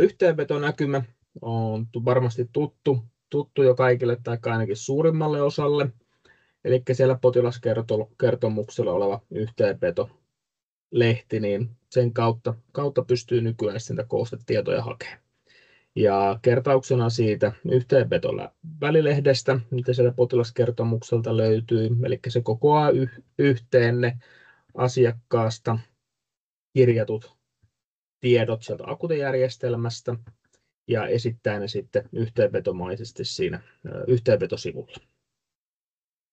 Yhteenvetonäkymä on varmasti tuttu jo kaikille tai ainakin suurimmalle osalle. Eli siellä potilaskertomuksella oleva yhteenvetolehti, niin sen kautta pystyy nykyään sitä koostetietoja hakemaan. Ja kertauksena siitä yhteenvetolla välilehdestä, mitä sieltä potilaskertomukselta löytyy, eli se kokoaa yhteen ne asiakkaasta kirjatut tiedot sieltä Acute-järjestelmästä ja esittää ne sitten yhteenvetomaisesti siinä yhteenvetosivulla.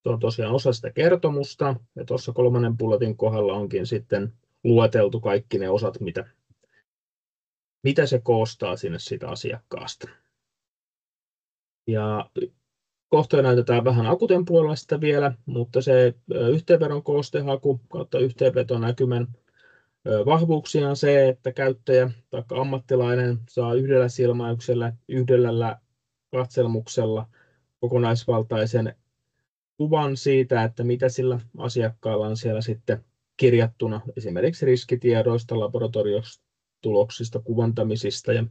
Se on tosiaan osa sitä kertomusta, ja tuossa 3. bulletin kohdalla onkin sitten lueteltu kaikki ne osat, mitä se koostaa sinne siitä asiakkaasta. Ja kohta näytetään vähän Acuten puolella sitä vielä, mutta se yhteenvedon koostehaku kautta yhteenvetonäkymän vahvuuksia on se, että käyttäjä tai ammattilainen saa yhdellä silmäyksellä, yhdellä katselmuksella kokonaisvaltaisen kuvan siitä, että mitä sillä asiakkaalla on siellä sitten kirjattuna, esimerkiksi riskitiedoista, laboratoriotuloksista, kuvantamisista ja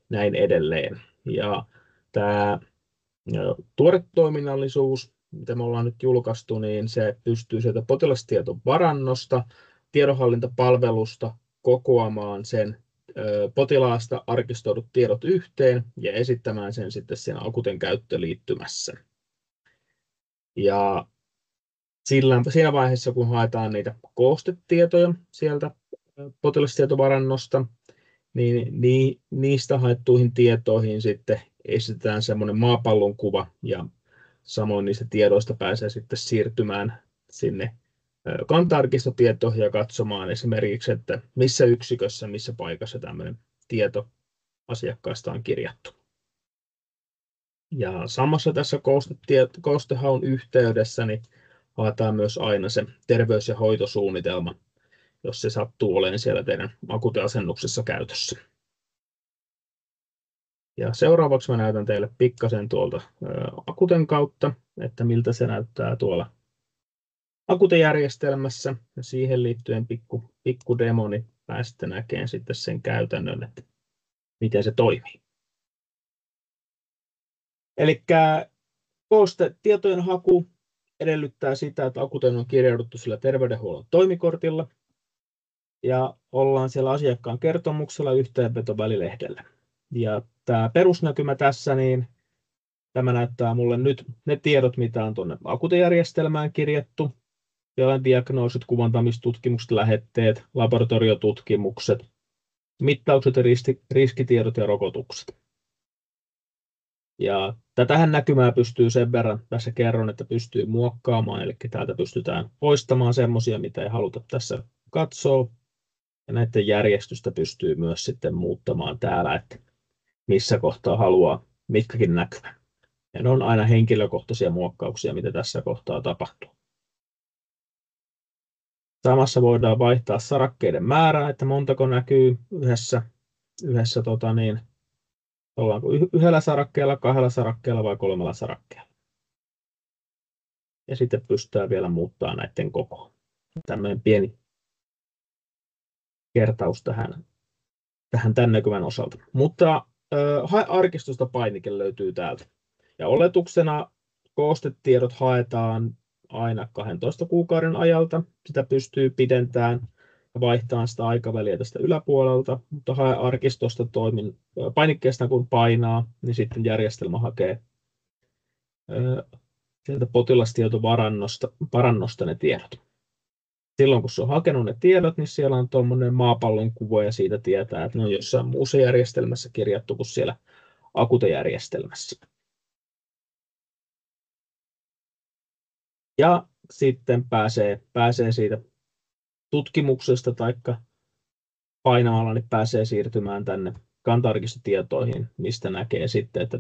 näin edelleen. Ja tämä tuoretoiminnallisuus, mitä me ollaan nyt julkaistu, niin se pystyy sieltä potilastietovarannosta, tiedonhallintapalvelusta kokoamaan sen potilaasta arkistoidut tiedot yhteen ja esittämään sen sitten siinä Acuten käyttöliittymässä. Ja siinä vaiheessa, kun haetaan niitä koostetietoja sieltä potilastietovarannosta, niin niistä haettuihin tietoihin sitten esitetään semmoinen maapallon kuva, ja samoin niistä tiedoista pääsee sitten siirtymään sinne kanta-arkistotietoihin ja katsomaan esimerkiksi, että missä yksikössä, missä paikassa tämmöinen tieto asiakkaasta on kirjattu. Ja samassa tässä koostehaun yhteydessä niin haetaan myös aina se terveys- ja hoitosuunnitelma, jos se sattuu olemaan siellä teidän Acute-asennuksessa käytössä. Ja seuraavaksi mä näytän teille pikkasen tuolta Acuten kautta, että miltä se näyttää tuolla Acute-järjestelmässä. Ja siihen liittyen pikku demo, niin pääsette näkemään sitten sen käytännön, että miten se toimii. Eli koostetietojen haku edellyttää sitä, että Acuten on kirjauduttu sillä terveydenhuollon toimikortilla ja ollaan siellä asiakkaan kertomuksella yhteenvetovälilehdellä. Ja tämä perusnäkymä tässä, niin tämä näyttää mulle nyt ne tiedot, mitä on tuonne Acute-järjestelmään kirjattu. Siellä on diagnoosit, kuvantamistutkimukset, lähetteet, laboratoriotutkimukset, mittaukset ja riskitiedot ja rokotukset. Ja tätähän näkymää pystyy sen verran, tässä kerron, että pystyy muokkaamaan, eli täältä pystytään poistamaan semmoisia, mitä ei haluta tässä katsoa. Ja näiden järjestystä pystyy myös sitten muuttamaan täällä, että missä kohtaa haluaa mitkäkin näkymään. Ja ne on aina henkilökohtaisia muokkauksia, mitä tässä kohtaa tapahtuu. Samassa voidaan vaihtaa sarakkeiden määrää, että montako näkyy yhdessä ollaanko yhdellä sarakkeella, 2 sarakkeella vai 3 sarakkeella. Ja sitten pystytään vielä muuttamaan näiden kokoa. Tämmöinen pieni kertaus tämän näkymän osalta. Mutta hae arkistosta -painike löytyy täältä. Ja oletuksena koostetiedot haetaan aina 12 kuukauden ajalta. Sitä pystyy pidentämään ja vaihtamaan sitä aikaväliä tästä yläpuolelta, mutta hae arkistosta painikkeesta kun painaa, niin sitten järjestelmä hakee sieltä potilastietovarannosta ne tiedot. Silloin kun se on hakenut ne tiedot, niin siellä on tuommoinen maapallon kuva ja siitä tietää, että ne on jossain muussa järjestelmässä kirjattu kuin siellä Acute-järjestelmässä. Ja sitten pääsee siitä tutkimuksesta tai painamalla niin pääsee siirtymään tänne kanta-arkistotietoihin, mistä näkee sitten, että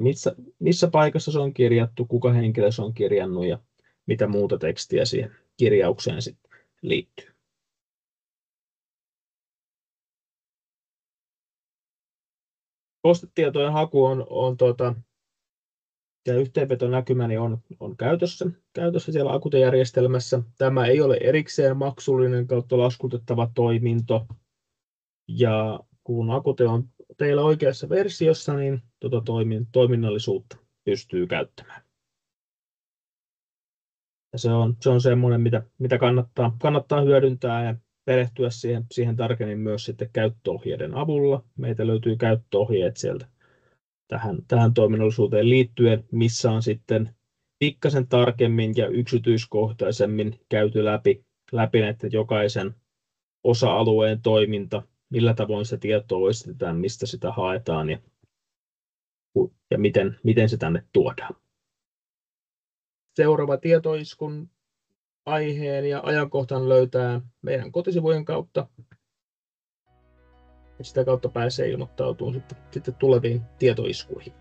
missä paikassa se on kirjattu, kuka henkilö se on kirjannut ja mitä muuta tekstiä siihen kirjaukseen sitten liittyy. Koostetietojen haku ja yhteenvetonäkymäni on käytössä siellä Acute-järjestelmässä. Tämä ei ole erikseen maksullinen kautta laskutettava toiminto. Ja kun Acute on teillä oikeassa versiossa, niin toiminnallisuutta pystyy käyttämään. Ja se on semmoinen, mitä kannattaa hyödyntää ja perehtyä siihen tarkemmin myös sitten käyttöohjeiden avulla. Meitä löytyy käyttöohjeet sieltä tähän toiminnallisuuteen liittyen, missä on sitten pikkasen tarkemmin ja yksityiskohtaisemmin käyty läpi näiden jokaisen osa-alueen toiminta, millä tavoin se tietoa esitetään, mistä sitä haetaan ja miten se tänne tuodaan. Seuraava tietoiskun aiheen ja ajankohtan löytää meidän kotisivujen kautta. Ja sitä kautta pääsee ilmoittautumaan sitten tuleviin tietoiskuihin.